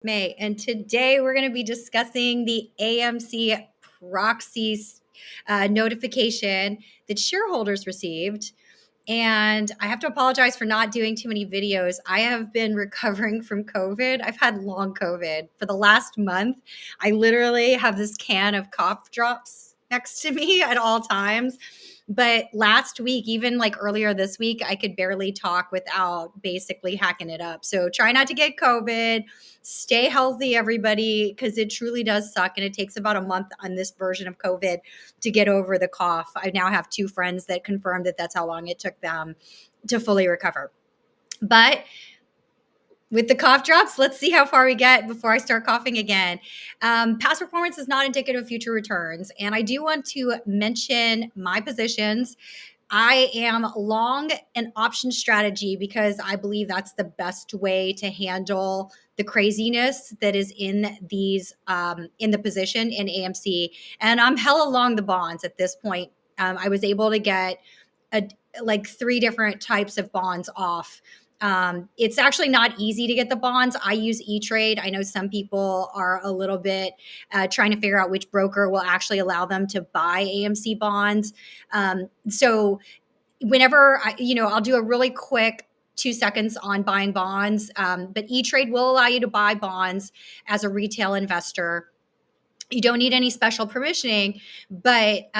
May, and today we're going to be discussing the AMC Proxy notification that shareholders received. And I have to apologize for not doing too many videos. I have been recovering from COVID. I've had long COVID for the last month. I literally have this can of cough drops next to me at all times. But last week, even like earlier this week, I could barely talk without basically hacking it up. So try not to get COVID. Stay healthy, everybody, because it truly does suck. And it takes about a month on this version of COVID to get over the cough. I now have 2 friends that confirmed that that's how long it took them to fully recover. But with the cough drops, let's see how far we get before I start coughing again. Past performance is not indicative of future returns. And I do want to mention my positions. I am long an option strategy because I believe that's the best way to handle the craziness that is in these in the position in AMC. And I'm hella long the bonds at this point. I was able to get like 3 different types of bonds off. It's actually not easy to get the bonds. I use E-Trade. I know some people are a little bit trying to figure out which broker will actually allow them to buy AMC bonds. So whenever I'll do a really quick 2 seconds on buying bonds. But E-Trade will allow you to buy bonds as a retail investor. You don't need any special permissioning, but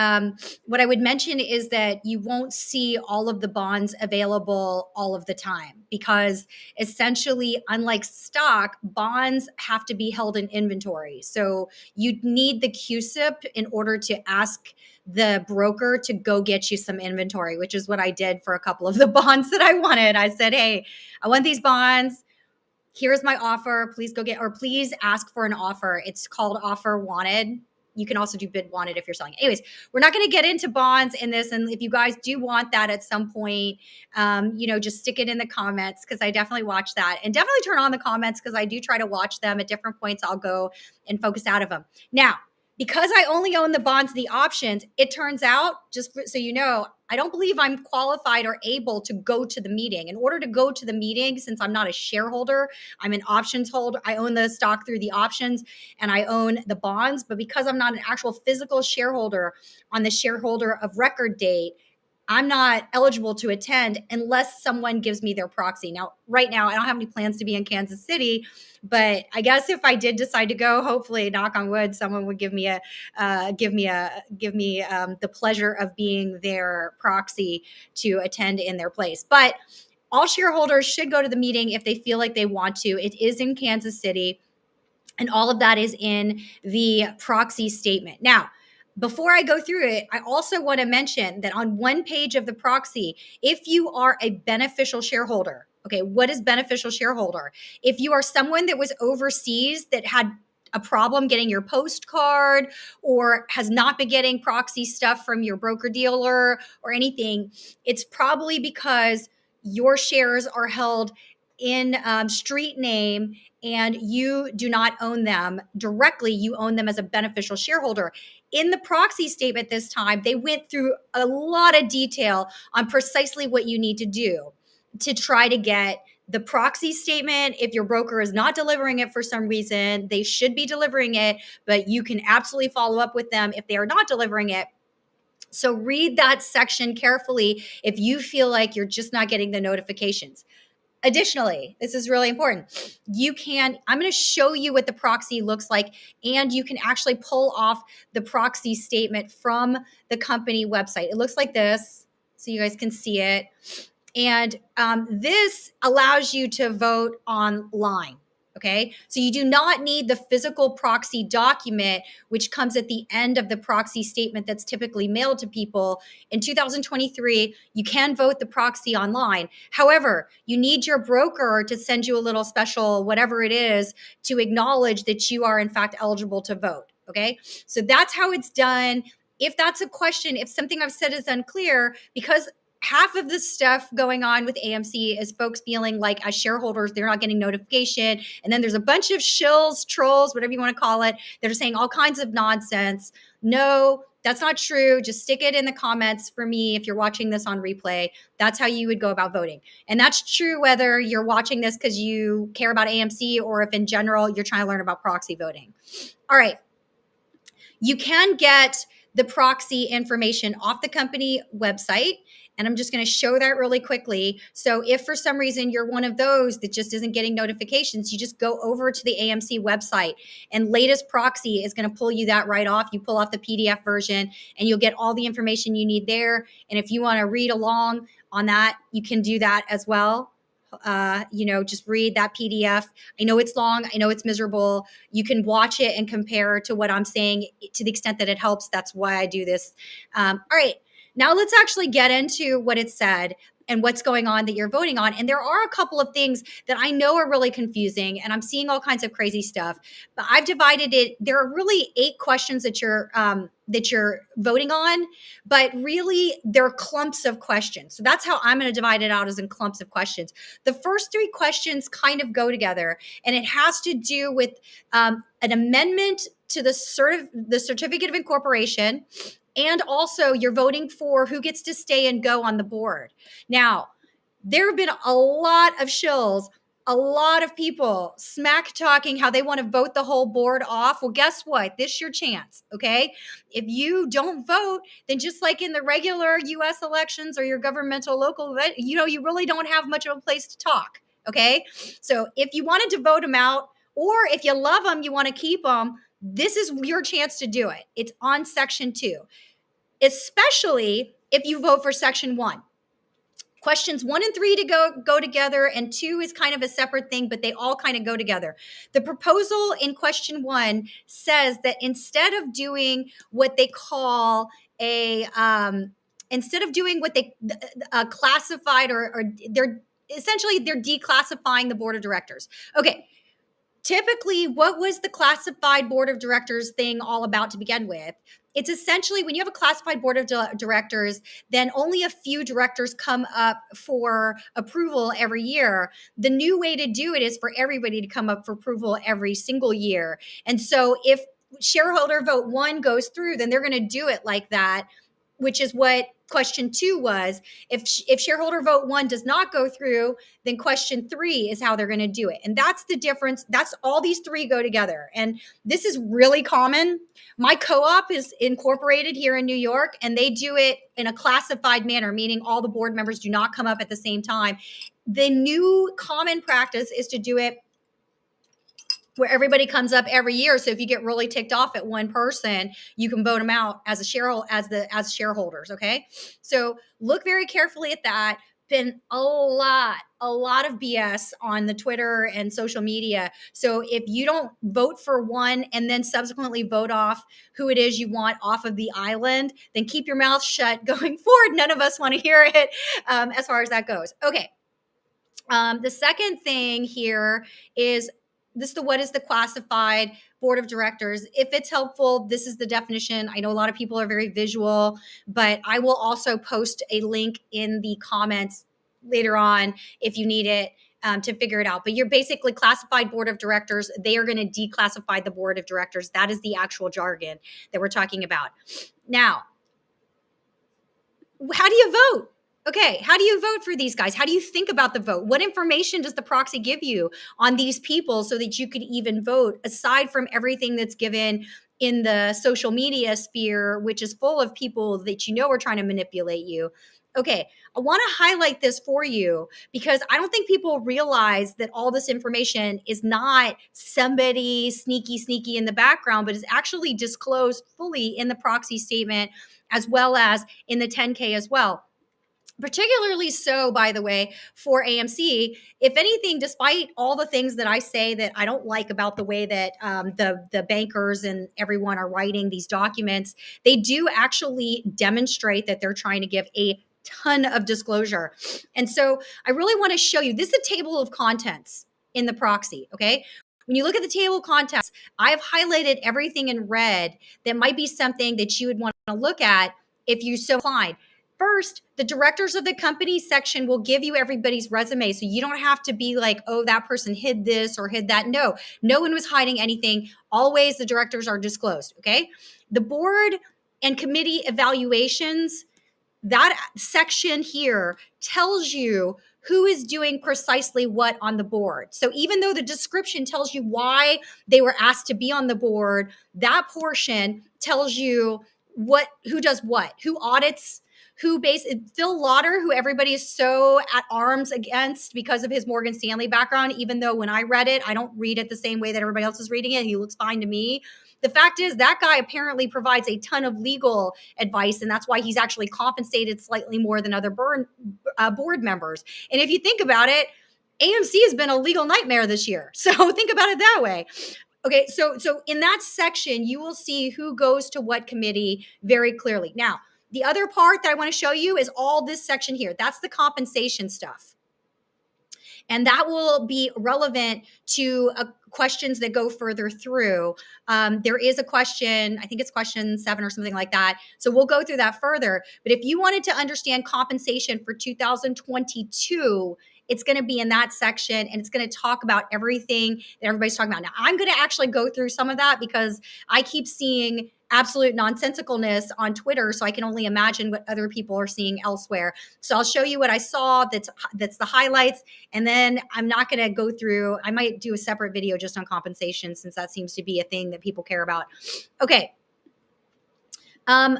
what I would mention is that you won't see all of the bonds available all of the time because essentially, unlike stock, bonds have to be held in inventory. So you need the QSIP in order to ask the broker to go get you some inventory, which is what I did for a couple of the bonds that I wanted. I said, hey, I want these bonds. Here's my offer. Please go get, or please ask for an offer. It's called offer wanted. You can also do bid wanted if you're selling. Anyways, we're not going to get into bonds in this. And if you guys do want that at some point, just stick it in the comments because I definitely watch that, and definitely turn on the comments because I do try to watch them at different points. I'll go and focus out of them. Now, because I only own the bonds, the options, it turns out, just so you know, I don't believe I'm qualified or able to go to the meeting. In order to go to the meeting, since I'm not a shareholder, I'm an options holder. I own the stock through the options and I own the bonds. But because I'm not an actual physical shareholder on the shareholder of record date, I'm not eligible to attend unless someone gives me their proxy. Now, right now, I don't have any plans to be in Kansas City, but I guess if I did decide to go, hopefully, knock on wood, someone would give me the pleasure of being their proxy to attend in their place. But all shareholders should go to the meeting if they feel like they want to. It is in Kansas City, and all of that is in the proxy statement. Now, before I go through it, I also want to mention that on one page of the proxy, if you are a beneficial shareholder, okay, what is beneficial shareholder? If you are someone that was overseas that had a problem getting your postcard or has not been getting proxy stuff from your broker dealer or anything, it's probably because your shares are held in street name and you do not own them directly. You own them as a beneficial shareholder. In the proxy statement this time, they went through a lot of detail on precisely what you need to do to try to get the proxy statement. If your broker is not delivering it for some reason, they should be delivering it, but you can absolutely follow up with them if they are not delivering it. So read that section carefully if you feel like you're just not getting the notifications. Additionally, this is really important. I'm going to show you what the proxy looks like, and you can actually pull off the proxy statement from the company website. It looks like this, so you guys can see it. And this allows you to vote online. Okay, so you do not need the physical proxy document, which comes at the end of the proxy statement that's typically mailed to people. In 2023, you can vote the proxy online. However, you need your broker to send you a little special, whatever it is, to acknowledge that you are in fact eligible to vote. Okay, so that's how it's done. If that's a question, if something I've said is unclear, because half of the stuff going on with AMC is folks feeling like as shareholders, they're not getting notification. And then there's a bunch of shills, trolls, whatever you want to call it, that are saying all kinds of nonsense. No, that's not true. Just stick it in the comments for me if you're watching this on replay. That's how you would go about voting. And that's true whether you're watching this because you care about AMC or if in general you're trying to learn about proxy voting. All right. You can get the proxy information off the company website. And I'm just going to show that really quickly. So if for some reason you're one of those that just isn't getting notifications, you just go over to the AMC website and latest proxy is going to pull you that right off. You pull off the PDF version and you'll get all the information you need there. And if you want to read along on that, you can do that as well. Just read that PDF. I know it's long. I know it's miserable. You can watch it and compare to what I'm saying to the extent that it helps. That's why I do this. All right. Now let's actually get into what it said and what's going on that you're voting on. And there are a couple of things that I know are really confusing, and I'm seeing all kinds of crazy stuff. But I've divided it. There are really 8 questions that you're voting on, but really they're clumps of questions. So that's how I'm going to divide it out, as in clumps of questions. The first 3 questions kind of go together, and it has to do with an amendment to the certificate of incorporation. And also you're voting for who gets to stay and go on the board. Now, there have been a lot of shills, a lot of people smack talking how they want to vote the whole board off. Well, guess what? This is your chance, okay? If you don't vote, then just like in the regular US elections or your governmental local, you really don't have much of a place to talk, okay? So if you wanted to vote them out, or if you love them, you want to keep them, this is your chance to do it. It's on section 2, especially if you vote for section 1. Questions 1 and 3 to go together, and 2 is kind of a separate thing, but they all kind of go together. The proposal in question 1 says that instead of doing what they call classified, or they're declassifying the board of directors. Okay. Typically, what was the classified board of directors thing all about to begin with? It's essentially when you have a classified board of directors, then only a few directors come up for approval every year. The new way to do it is for everybody to come up for approval every single year. And so if shareholder vote 1 goes through, then they're going to do it like that, which is what question 2 was. If shareholder vote 1 does not go through, then question 3 is how they're going to do it. And that's the difference. That's all these 3 go together. And this is really common. My co-op is incorporated here in New York, and they do it in a classified manner, meaning all the board members do not come up at the same time. The new common practice is to do it where everybody comes up every year. So if you get really ticked off at one person, you can vote them out as shareholders. Okay. So look very carefully at that. Been a lot of BS on the Twitter and social media. So if you don't vote for one and then subsequently vote off who it is you want off of the island, then keep your mouth shut going forward. None of us want to hear it as far as that goes. Okay. The second thing here is what is the classified board of directors? If it's helpful, this is the definition. I know a lot of people are very visual, but I will also post a link in the comments later on if you need it to figure it out. But you're basically classified board of directors. They are going to declassify the board of directors. That is the actual jargon that we're talking about. Now, how do you vote? Okay, how do you vote for these guys? How do you think about the vote? What information does the proxy give you on these people so that you could even vote, aside from everything that's given in the social media sphere, which is full of people that are trying to manipulate you? Okay, I want to highlight this for you because I don't think people realize that all this information is not somebody sneaky in the background, but is actually disclosed fully in the proxy statement as well as in the 10K as well. Particularly so, by the way, for AMC. If anything, despite all the things that I say that I don't like about the way that the bankers and everyone are writing these documents, they do actually demonstrate that they're trying to give a ton of disclosure. And so I really want to show you, this is a table of contents in the proxy, okay? When you look at the table of contents, I have highlighted everything in red that might be something that you would want to look at if you so inclined. First, the directors of the company section will give you everybody's resume. So you don't have to be like, oh, that person hid this or hid that. No one was hiding anything. Always the directors are disclosed. Okay. The board and committee evaluations, that section here tells you who is doing precisely what on the board. So even though the description tells you why they were asked to be on the board, that portion tells you who does what, who audits, Phil Lauder, who everybody is so at arms against because of his Morgan Stanley background, even though when I read it, I don't read it the same way that everybody else is reading it. He looks fine to me. The fact is that guy apparently provides a ton of legal advice, and that's why he's actually compensated slightly more than other board members. And if you think about it, AMC has been a legal nightmare this year. So think about it that way. Okay, so in that section, you will see who goes to what committee very clearly. Now, the other part that I want to show you is all this section here. That's the compensation stuff. And that will be relevant to questions that go further through. There is a question, I think it's question 7 or something like that. So we'll go through that further. But if you wanted to understand compensation for 2022, it's going to be in that section, and it's going to talk about everything that everybody's talking about. Now, I'm going to actually go through some of that because I keep seeing absolute nonsensicalness on Twitter, so I can only imagine what other people are seeing elsewhere. So I'll show you what I saw that's the highlights, and then I'm not going to go through. I might do a separate video just on compensation, since that seems to be a thing that people care about. Okay. Now,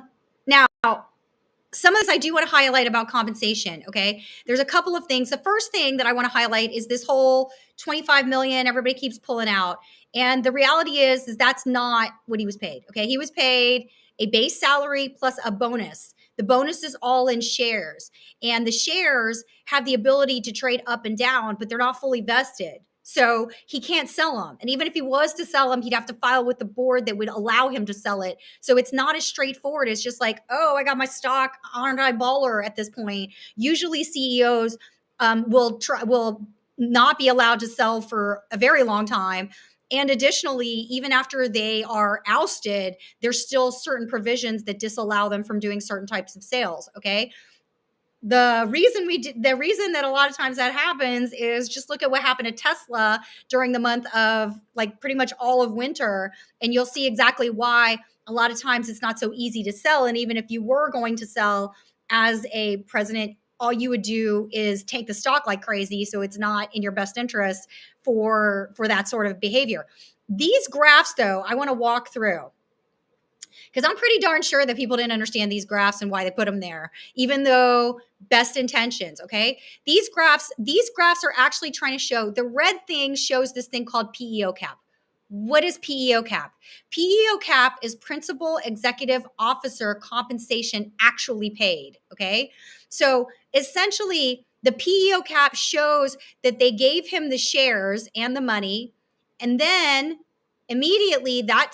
some of this I do want to highlight about compensation, okay? There's a couple of things. The first thing that I want to highlight is this whole 25 million everybody keeps pulling out. And the reality is that's not what he was paid, okay? He was paid a base salary plus a bonus. The bonus is all in shares. And the shares have the ability to trade up and down, but they're not fully vested. So he can't sell them. And even if he was to sell them, he'd have to file with the board that would allow him to sell it. So it's not as straightforward. It's just like, oh, I got my stock. Aren't I baller at this point? Usually CEOs will not be allowed to sell for a very long time. And additionally, even after they are ousted, there's still certain provisions that disallow them from doing certain types of sales. Okay. The reason that a lot of times that happens is just look at what happened to Tesla during the month of like pretty much all of winter. And you'll see exactly why a lot of times it's not so easy to sell. And even if you were going to sell as a president, all you would do is take the stock like crazy. So it's not in your best interest for that sort of behavior. These graphs, though, I want to walk through, because I'm pretty darn sure that people didn't understand these graphs and why they put them there, even though best intentions, okay? These graphs are actually trying to show, the red thing shows this thing called PEO cap. What is PEO cap? PEO cap is principal executive officer compensation actually paid, okay? So essentially, the PEO cap shows that they gave him the shares and the money, and then immediately the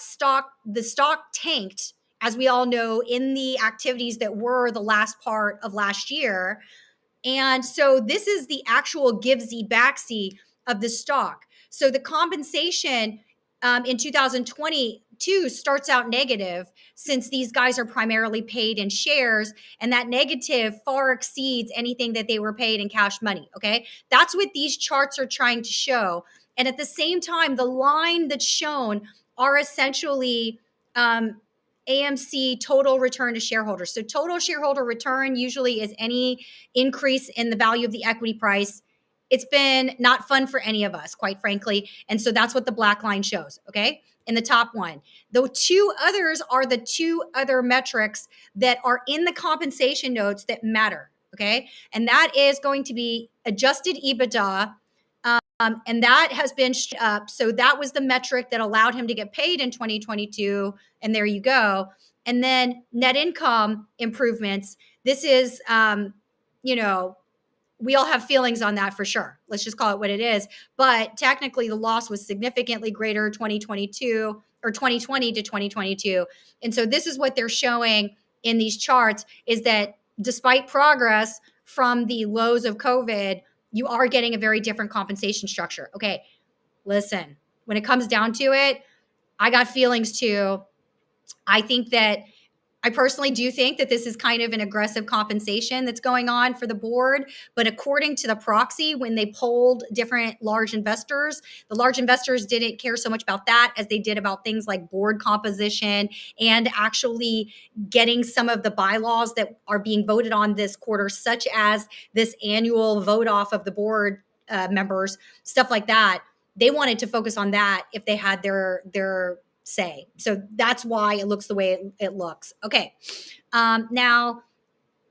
stock tanked, as we all know, in the activities that were the last part of last year. And so this is the actual givesy backsy of the stock. So the compensation in 2022 starts out negative, since these guys are primarily paid in shares, and that negative far exceeds anything that they were paid in cash money. Okay. That's what these charts are trying to show. And at the same time, the line that's shown are essentially AMC total return to shareholders. So total shareholder return usually is any increase in the value of the equity price. It's been not fun for any of us, quite frankly. And so that's what the black line shows, okay? In the top one. The two others are the two other metrics that are in the compensation notes that matter, okay? And that is going to be adjusted EBITDA, and that has been up. So that was the metric that allowed him to get paid in 2022. And there you go. And then net income improvements. This is, we all have feelings on that for sure. Let's just call it what it is. But technically, the loss was significantly greater 2022 or 2020 to 2022. And so this is what they're showing in these charts, is that despite progress from the lows of COVID, you are getting a very different compensation structure. Okay, listen, when it comes down to it, I got feelings too. I think that I personally do think that this is kind of an aggressive compensation that's going on for the board. But according to the proxy, when they polled different large investors, the large investors didn't care so much about that as they did about things like board composition and actually getting some of the bylaws that are being voted on this quarter, such as this annual vote off of the board members, stuff like that. They wanted to focus on that if they had their say. So that's why it looks the way it looks. Okay. Now,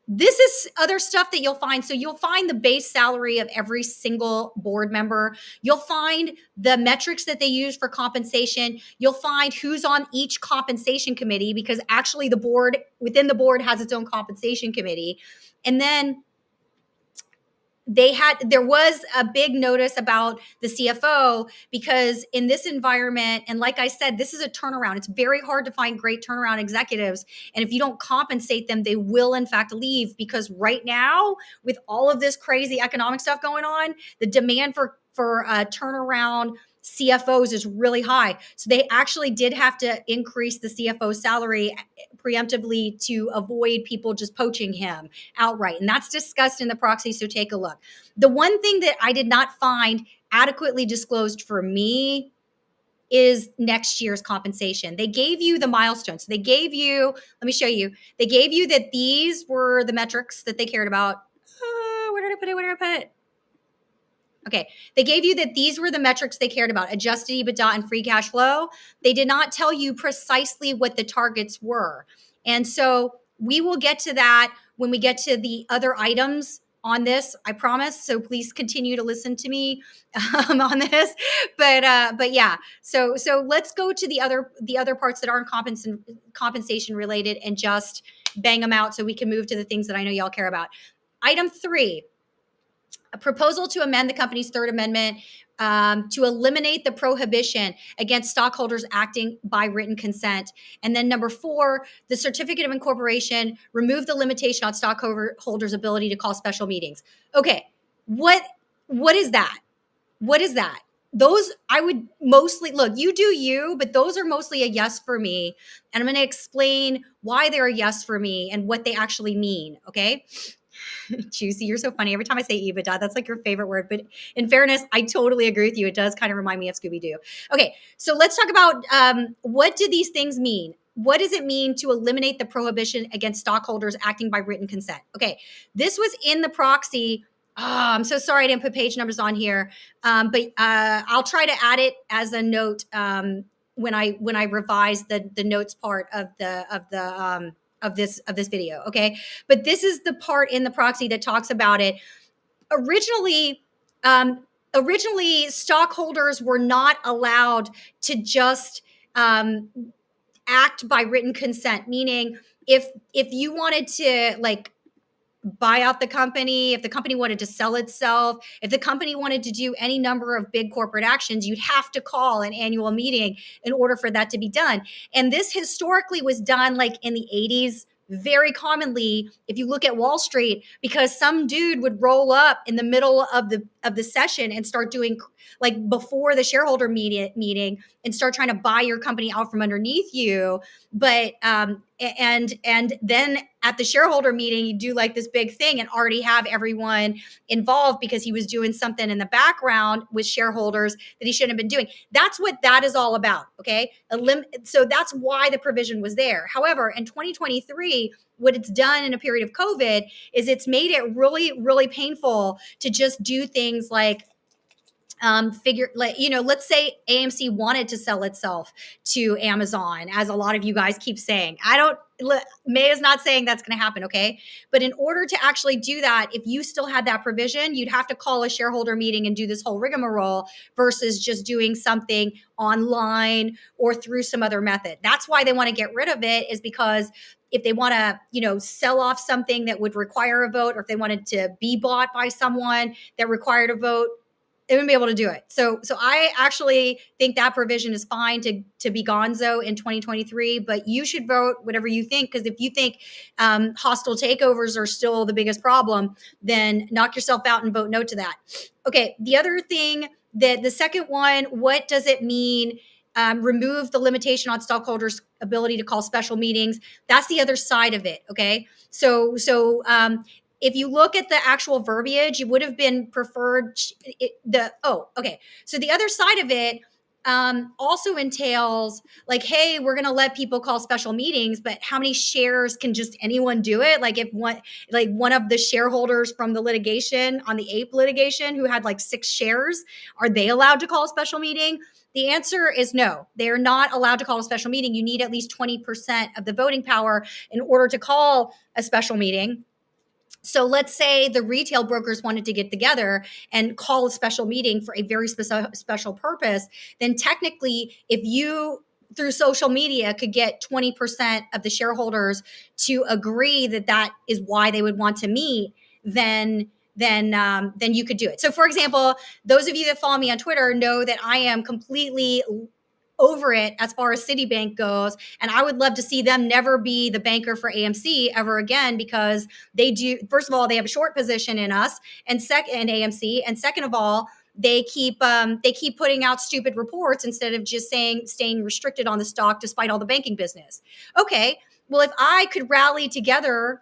this is other stuff that you'll find. So you'll find the base salary of every single board member. You'll find the metrics that they use for compensation. You'll find who's on each compensation committee, because actually the board within the board has its own compensation committee. And then there was a big notice about the CFO, because in this environment, and like I said, this is a turnaround. It's very hard to find great turnaround executives. And if you don't compensate them, they will in fact leave, because right now, with all of this crazy economic stuff going on, the demand for turnaround CFOs is really high. So they actually did have to increase the CFO salary preemptively to avoid people just poaching him outright. And that's discussed in the proxy. So take a look. The one thing that I did not find adequately disclosed for me is next year's compensation. They gave you the milestones. They gave you, let me show you. They gave you that these were the metrics that they cared about. Where did I put it? Where did I put it? Okay, they gave you that these were the metrics they cared about, adjusted EBITDA and free cash flow. They did not tell you precisely what the targets were. And so we will get to that when we get to the other items on this, I promise. So please continue to listen to me on this. But yeah, so let's go to the other parts that aren't compensation related and just bang them out so we can move to the things that I know y'all care about. Item 3. A proposal to amend the company's third amendment to eliminate the prohibition against stockholders acting by written consent. And then number 4, the certificate of incorporation, remove the limitation on stockholders' ability to call special meetings. Okay, what is that? What is that? Those I would mostly, look, you do you, but those are mostly a yes for me. And I'm going to explain why they're a yes for me and what they actually mean, okay? Juicy, you're so funny. Every time I say EBITDA, that's like your favorite word. But in fairness, I totally agree with you. It does kind of remind me of Scooby-Doo. Okay, so let's talk about what do these things mean? What does it mean to eliminate the prohibition against stockholders acting by written consent? Okay, this was in the proxy. Oh, I'm so sorry I didn't put page numbers on here, but I'll try to add it as a note when I revise the notes part of this video. Okay. But this is the part in the proxy that talks about it. Originally, stockholders were not allowed to just act by written consent, meaning if you wanted to like buy out the company, if the company wanted to sell itself, if the company wanted to do any number of big corporate actions, you'd have to call an annual meeting in order for that to be done. And this historically was done like in the 80s, very commonly if you look at Wall Street, because some dude would roll up in the middle of the session and start doing like before the shareholder meeting and start trying to buy your company out from underneath you. But and then at the shareholder meeting, you do like this big thing and already have everyone involved because he was doing something in the background with shareholders that he shouldn't have been doing. That's what that is all about. Okay. So that's why the provision was there. However, in 2023, what it's done in a period of COVID is it's made it really, really painful to just do things like let's say AMC wanted to sell itself to Amazon, as a lot of you guys keep saying. May is not saying that's going to happen, okay? But in order to actually do that, if you still had that provision, you'd have to call a shareholder meeting and do this whole rigmarole versus just doing something online or through some other method. That's why they want to get rid of it, is because if they want to, sell off something that would require a vote, or if they wanted to be bought by someone that required a vote, they wouldn't be able to do it. So I actually think that provision is fine to be gonzo in 2023, but you should vote whatever you think, because if you think hostile takeovers are still the biggest problem, then knock yourself out and vote no to that. Okay, the other thing, the second one, what does it mean remove the limitation on stockholders' ability to call special meetings. That's the other side of it. Okay, so if you look at the actual verbiage, it would have been preferred. So the other side of it also entails like, hey, we're going to let people call special meetings, but how many shares can just anyone do it? Like if one of the shareholders from the litigation on the ape litigation who had like 6 shares, are they allowed to call a special meeting? The answer is no. They're not allowed to call a special meeting. You need at least 20% of the voting power in order to call a special meeting. So let's say the retail brokers wanted to get together and call a special meeting for a very special purpose, then technically, if you through social media could get 20% of the shareholders to agree that that is why they would want to meet, then you could do it. So, for example, those of you that follow me on Twitter know that I am completely over it as far as Citibank goes. And I would love to see them never be the banker for AMC ever again, because they do, first of all, they have a short position in us and in AMC. And second of all, they keep putting out stupid reports instead of just staying restricted on the stock despite all the banking business. Okay, well, if I could rally together,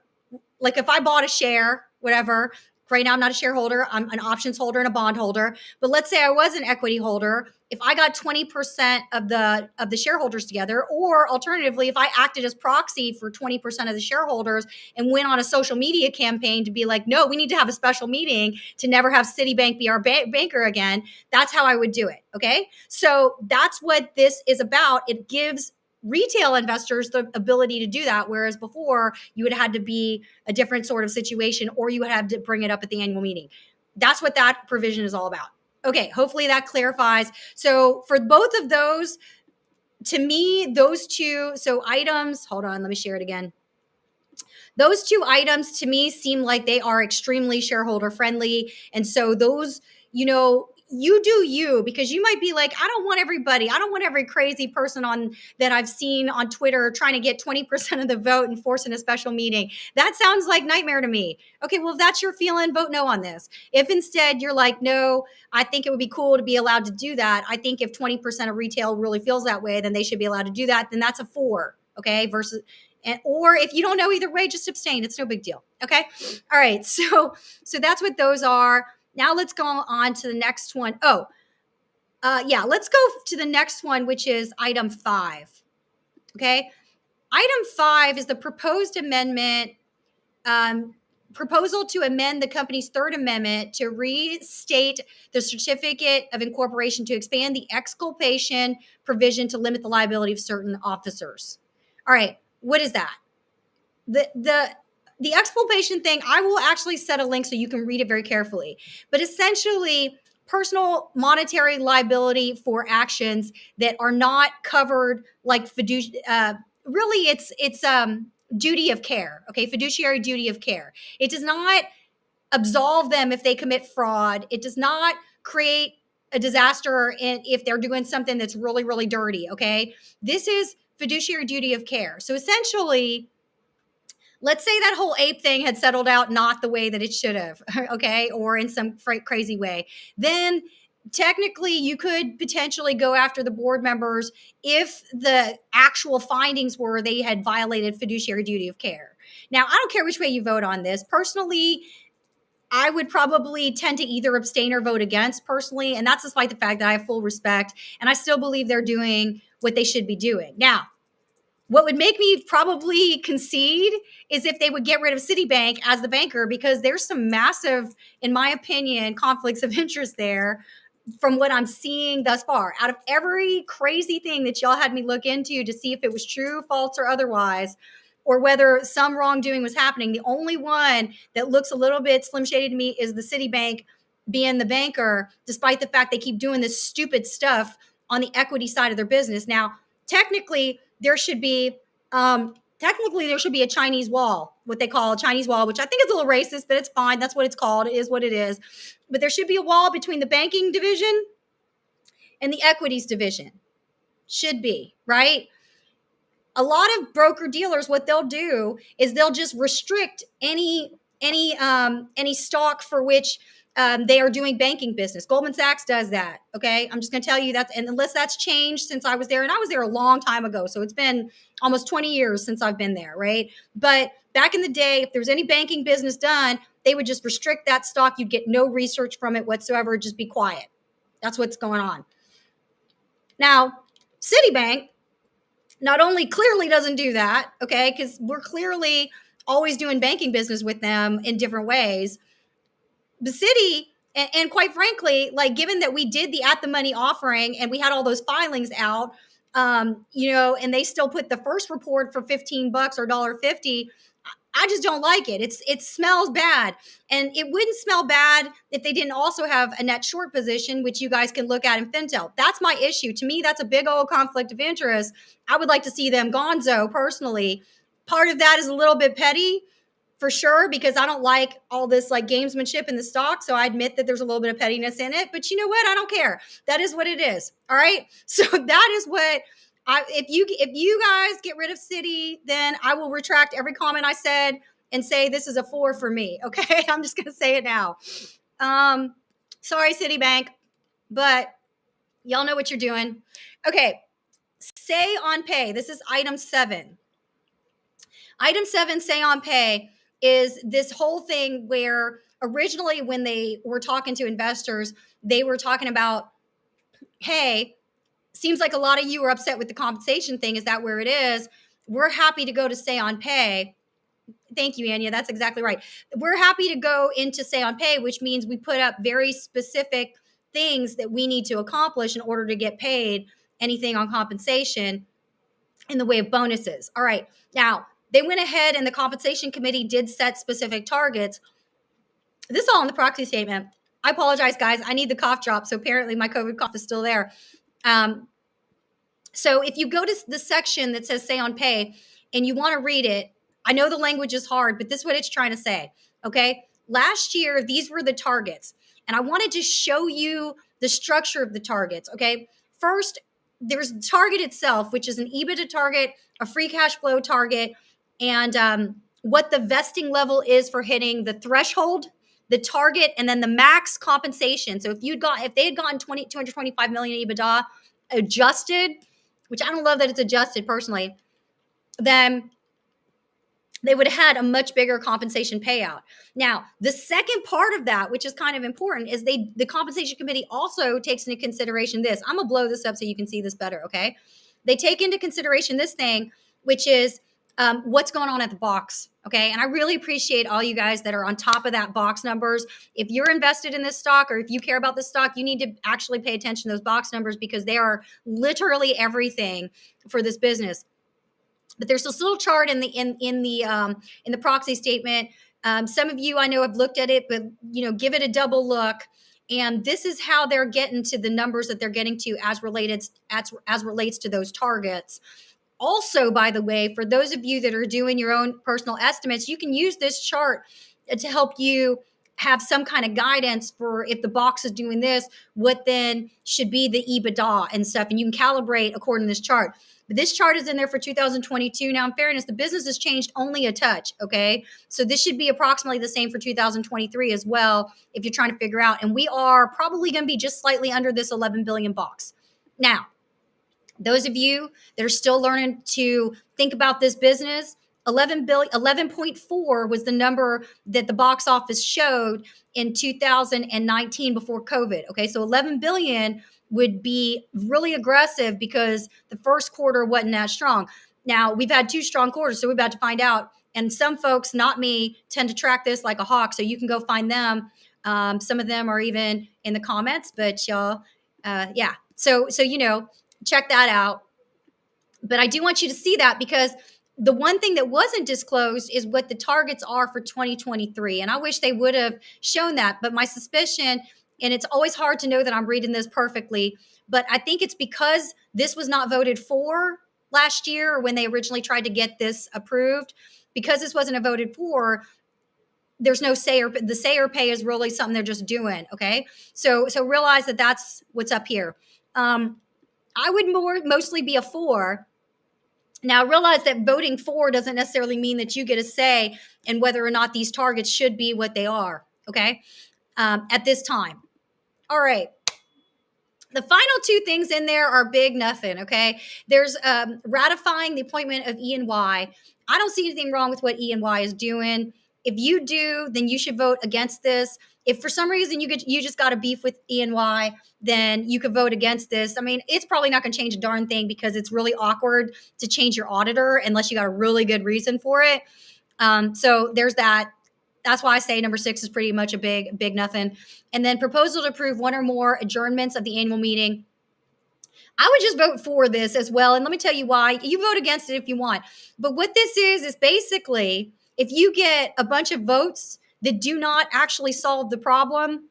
like if I bought a share, whatever, right now I'm not a shareholder, I'm an options holder and a bond holder, but let's say I was an equity holder, if I got 20% of the shareholders together, or alternatively, if I acted as proxy for 20% of the shareholders and went on a social media campaign to be like, no, we need to have a special meeting to never have Citibank be our banker again, that's how I would do it. Okay, so that's what this is about. It gives retail investors the ability to do that, whereas before you would have had to be a different sort of situation, or you would have to bring it up at the annual meeting. That's what that provision is all about. Okay, hopefully that clarifies. So for both of those, to me, those two items, hold on, let me share it again. Those 2 items to me seem like they are extremely shareholder friendly. And so those, you do you, because you might be like, I don't want every crazy person that I've seen on Twitter trying to get 20% of the vote and forcing a special meeting. That sounds like nightmare to me. Okay, well, if that's your feeling, vote no on this. If instead you're like, no, I think it would be cool to be allowed to do that. I think if 20% of retail really feels that way, then they should be allowed to do that. Then that's a 4. Okay, or if you don't know either way, just abstain. It's no big deal. Okay. All right. So that's what those are. Now let's go on to the next one. Let's go to the next one, which is item 5. Okay. Item 5 is the proposed amendment, proposal to amend the company's 3rd amendment to restate the certificate of incorporation to expand the exculpation provision to limit the liability of certain officers. All right. What is that? The exculpation thing, I will actually set a link so you can read it very carefully. But essentially, personal monetary liability for actions that are not covered, like really, it's duty of care. Okay, fiduciary duty of care. It does not absolve them if they commit fraud. It does not create a disaster if they're doing something that's really, really dirty. Okay, this is fiduciary duty of care. So essentially, let's say that whole ape thing had settled out not the way that it should have, okay, or in some crazy way, then technically you could potentially go after the board members if the actual findings were they had violated fiduciary duty of care. Now, I don't care which way you vote on this. Personally, I would probably tend to either abstain or vote against personally, and that's despite the fact that I have full respect and I still believe they're doing what they should be doing. Now, what would make me probably concede is if they would get rid of Citibank as the banker, because there's some massive, in my opinion, conflicts of interest there from what I'm seeing thus far. Out of every crazy thing that y'all had me look into to see if it was true, false, or otherwise, or whether some wrongdoing was happening, the only one that looks a little bit slim shady to me is the Citibank being the banker, despite the fact they keep doing this stupid stuff on the equity side of their business. Now, technically, there should be a Chinese wall, what they call a Chinese wall, which I think is a little racist, but it's fine. That's what it's called. It is what it is. But there should be a wall between the banking division and the equities division. Should be, right? A lot of broker dealers, what they'll do is they'll just restrict any stock for which they are doing banking business. Goldman Sachs does that. Okay. I'm just going to tell you that. And unless that's changed since I was there, and I was there a long time ago. So it's been almost 20 years since I've been there. Right. But back in the day, if there was any banking business done, they would just restrict that stock. You'd get no research from it whatsoever. Just be quiet. That's what's going on. Now, Citibank not only clearly doesn't do that, okay, because we're clearly always doing banking business with them in different ways. The city, and quite frankly, like given that we did the at the money offering and we had all those filings out, and they still put the first report for $15 or $1.50. I just don't like it. It smells bad, and it wouldn't smell bad if they didn't also have a net short position, which you guys can look at in FinTel. That's my issue. To me, that's a big old conflict of interest. I would like to see them gonzo personally. Part of that is a little bit petty, for sure, because I don't like all this like gamesmanship in the stock. So I admit that there's a little bit of pettiness in it. But you know what? I don't care. That is what it is. All right. So that is what if you guys get rid of Citi, then I will retract every comment I said and say this is a 4 for me. Okay, I'm just gonna say it now. Sorry, Citibank, but y'all know what you're doing. Okay, say on pay. This is item 7. Item 7, say on pay, is this whole thing where originally when they were talking to investors, they were talking about, hey, seems like a lot of you are upset with the compensation thing. Is that where it is? We're happy to go to say on pay. Thank you, Anya. That's exactly right. We're happy to go into say on pay, which means we put up very specific things that we need to accomplish in order to get paid anything on compensation in the way of bonuses. All right. Now, they went ahead and the compensation committee did set specific targets. This is all in the proxy statement. I apologize, guys. I need the cough drop. So apparently my COVID cough is still there. So if you go to the section that says say on pay and you want to read it, I know the language is hard, but this is what it's trying to say. Okay. Last year, these were the targets. And I wanted to show you the structure of the targets. Okay. First, there's the target itself, which is an EBITDA target, a free cash flow target, and what the vesting level is for hitting the threshold, the target, and then the max compensation. So if they had gotten 225 million EBITDA adjusted, which I don't love that it's adjusted personally, then they would have had a much bigger compensation payout. Now, the second part of that, which is kind of important, is the compensation committee also takes into consideration this. I'm gonna blow this up so you can see this better, okay? They take into consideration this thing, which is what's going on at the box, okay? And I really appreciate all you guys that are on top of that box numbers. If you're invested in this stock or if you care about this stock, you need to actually pay attention to those box numbers because they are literally everything for this business. But there's this little chart in the proxy statement. Some of you I know have looked at it, but give it a double look. And this is how they're getting to the numbers that they're getting to as relates to those targets. Also, by the way, for those of you that are doing your own personal estimates, you can use this chart to help you have some kind of guidance for if the box is doing this, what then should be the EBITDA and stuff. And you can calibrate according to this chart. But this chart is in there for 2022. Now, in fairness, the business has changed only a touch, okay? So this should be approximately the same for 2023 as well if you're trying to figure out. And we are probably going to be just slightly under this 11 billion box. Now, those of you that are still learning to think about this business, 11.4 was the number that the box office showed in 2019 before COVID. Okay, so 11 billion would be really aggressive because the first quarter wasn't that strong. Now, we've had 2 strong quarters, so we're about to find out. And some folks, not me, tend to track this like a hawk, so you can go find them. Some of them are even in the comments, but y'all, yeah. So check that out. But I do want you to see that because the one thing that wasn't disclosed is what the targets are for 2023. And I wish they would have shown that. But my suspicion, and it's always hard to know that I'm reading this perfectly, but I think it's because this was not voted for last year when they originally tried to get this approved. Because this wasn't a voted for, there's no say, or the say or pay is really something they're just doing. Okay. So realize that that's what's up here. I would mostly be a 4. Now, realize that voting for doesn't necessarily mean that you get a say in whether or not these targets should be what they are, okay? at this time. All right. The final two things in there are big nothing, okay? There's ratifying the appointment of E&Y. I don't see anything wrong with what E&Y is doing. If you do, then you should vote against this. If for some reason you just got a beef with E&Y, then you could vote against this. I mean, it's probably not going to change a darn thing because it's really awkward to change your auditor unless you got a really good reason for it. So there's that. That's why I say number 6 is pretty much a big nothing. And then proposal to approve one or more adjournments of the annual meeting. I would just vote for this as well. And let me tell you why. You vote against it if you want. But what this is basically if you get a bunch of votes that do not actually solve the problem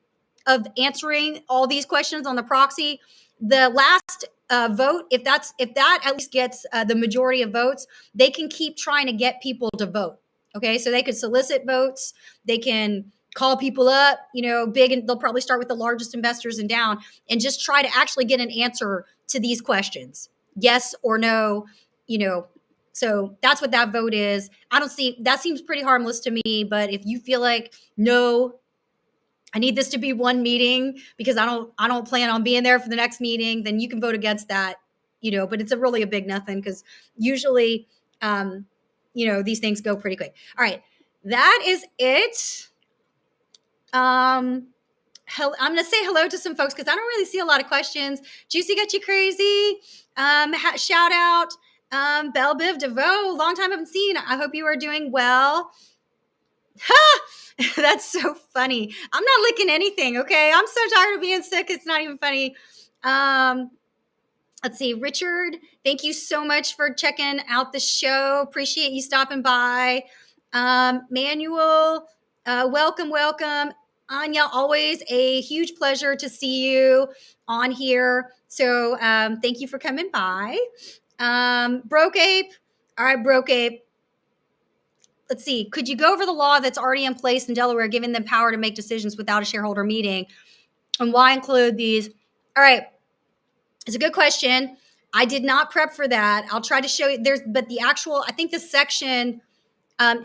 of answering all these questions on the proxy, the last vote, if that at least gets the majority of votes, they can keep trying to get people to vote. Okay, so they could solicit votes. They can call people up, big, and they'll probably start with the largest investors and down and just try to actually get an answer to these questions. Yes or no, So that's what that vote is. I don't see, that seems pretty harmless to me, but if you feel like, no, I need this to be one meeting because I don't plan on being there for the next meeting, then you can vote against that, but it's really a big nothing because usually, these things go pretty quick. All right. That is it. I'm going to say hello to some folks because I don't really see a lot of questions. Juicy got you crazy. Shout out, Belle Biv DeVoe. Long time I haven't seen. I hope you are doing well. Ha! That's so funny. I'm not licking anything, okay? I'm so tired of being sick. It's not even funny. Let's see. Richard, thank you so much for checking out the show. Appreciate you stopping by. Manuel, welcome. Anya, always a huge pleasure to see you on here. So thank you for coming by. Broke Ape. All right, Broke Ape. Let's see. Could you go over the law that's already in place in Delaware, giving them power to make decisions without a shareholder meeting? And why include these? All right. It's a good question. I did not prep for that. I'll try to show you. But the actual, I think the section, I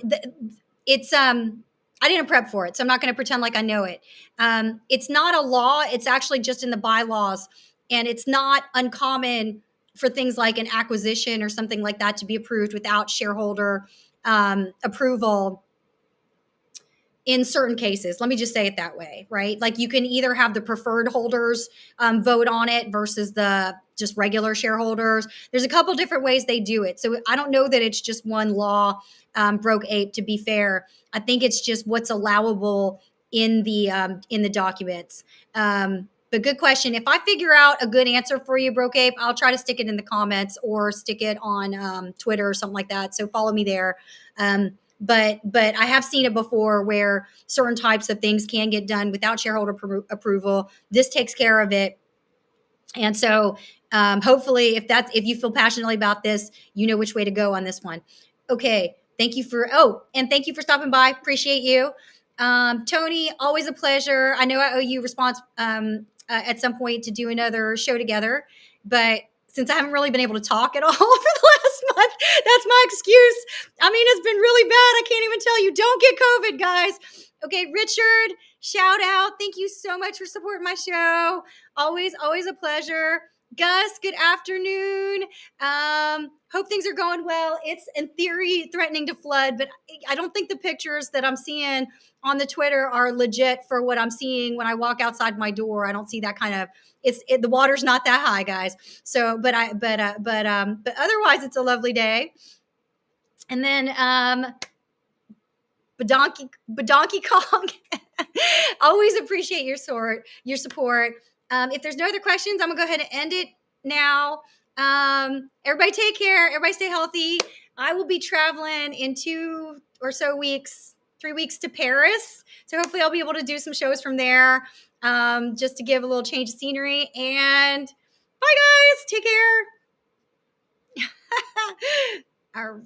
didn't prep for it, so I'm not going to pretend like I know it. It's not a law. It's actually just in the bylaws, and it's not uncommon for things like an acquisition or something like that to be approved without shareholder approval in certain cases. Let me just say it that way, right? Like you can either have the preferred holders vote on it versus the just regular shareholders. There's a couple different ways they do it. So I don't know that it's just one law, Broke Ape, to be fair. I think it's just what's allowable in the documents. But good question. If I figure out a good answer for you, Broke Ape, I'll try to stick it in the comments or stick it on Twitter or something like that. So follow me there. But I have seen it before where certain types of things can get done without shareholder approval. This takes care of it. And so hopefully if you feel passionately about this, you know which way to go on this one. Okay. Thank you for stopping by. Appreciate you. Tony, always a pleasure. I know I owe you a response at some point to do another show together, but since I haven't really been able to talk at all for the last month, that's my excuse. I mean, it's been really bad. I can't even tell you. Don't get COVID, guys. Okay, Richard, shout out. Thank you so much for supporting my show. Always a pleasure. Gus, good afternoon. Hope things are going well. It's in theory threatening to flood, but I don't think the pictures that I'm seeing on the Twitter are legit for what I'm seeing when I walk outside my door. I don't see that kind of, the water's not that high, guys. So, but otherwise it's a lovely day. And then, Donkey Kong, always appreciate your support. If there's no other questions, I'm gonna go ahead and end it now. Everybody take care. Everybody stay healthy. I will be traveling in 3 weeks to Paris. So hopefully I'll be able to do some shows from there, just to give a little change of scenery. And bye guys, take care. All right.